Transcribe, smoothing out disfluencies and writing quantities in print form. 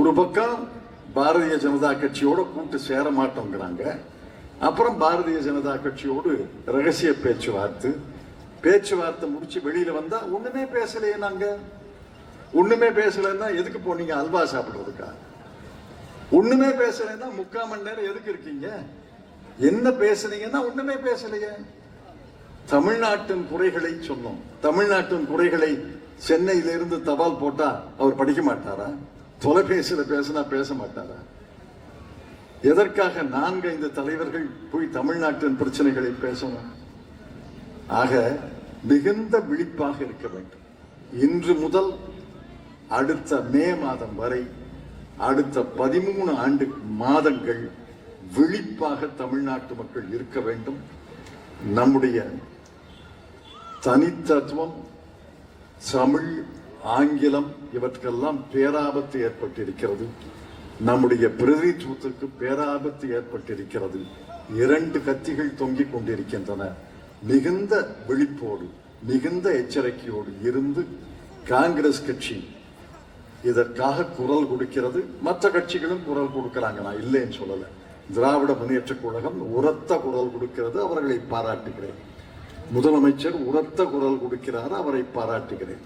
ஒரு பக்கம் பாரதிய ஜனதா கட்சியோட கூட்டு சேர மாட்டோங்கிறாங்க, அப்புறம் பாரதிய ஜனதா கட்சியோடு ரகசிய பேச்சுவார்த்தை முடிச்சு வெளியில வந்தா ஒண்ணுமே பேசலையே. நாங்க ஒண்ணுமே பேசலன்னா எதுக்கு போனீங்க? அல்வா சாப்பிடுறதுக்கா? ஒண்ணுமே பேசலைன்னா 3/4 மணி நேரம் எதுக்கு இருக்கீங்க? என்ன பேசுனீங்கன்னா ஒண்ணுமே பேசலையே. தமிழ்நாட்டின் குறைகளை சொன்னோம். தமிழ்நாட்டின் குறைகளை சென்னையிலிருந்து தபால் போட்டா அவர் படிக்க மாட்டாரா? தொலைபேசியில பேசினா பேச மாட்டாரா? எதற்காக 4-5 தலைவர்கள் போய் தமிழ்நாட்டின் பிரச்சனைகளை பேசணும்? ஆக மிகுந்த விழிப்பாக இருக்க வேண்டும். இன்று முதல் அடுத்த மே மாதம் வரை அடுத்த 13 மாதங்கள் விழிப்பாக தமிழ்நாட்டு மக்கள் இருக்க வேண்டும். நம்முடைய தனித்தத்துவம், தமிழ், ஆங்கிலம் இவற்றுக்கெல்லாம் பேராபத்து ஏற்பட்டிருக்கிறது. நம்முடைய பிரதிநிதித்துவத்துக்கு பேராபத்து ஏற்பட்டிருக்கிறது. 2 கத்திகள் தொங்கிக் கொண்டிருக்கின்றன. மிகுந்த விழிப்போடு மிகுந்த எச்சரிக்கையோடு இருந்து காங்கிரஸ் கட்சி இதற்காக குரல் கொடுக்கிறது. மற்ற கட்சிகளும் குரல் கொடுக்கிறாங்க, நான் இல்லைன்னு சொல்லல. திராவிட முன்னேற்ற கழகம் உரத்த குரல் கொடுக்கிறது, அவர்களை பாராட்டுகிறேன். முதலமைச்சர் உரத்த குரல் கொடுக்கிறார், அவரை பாராட்டுகிறேன்.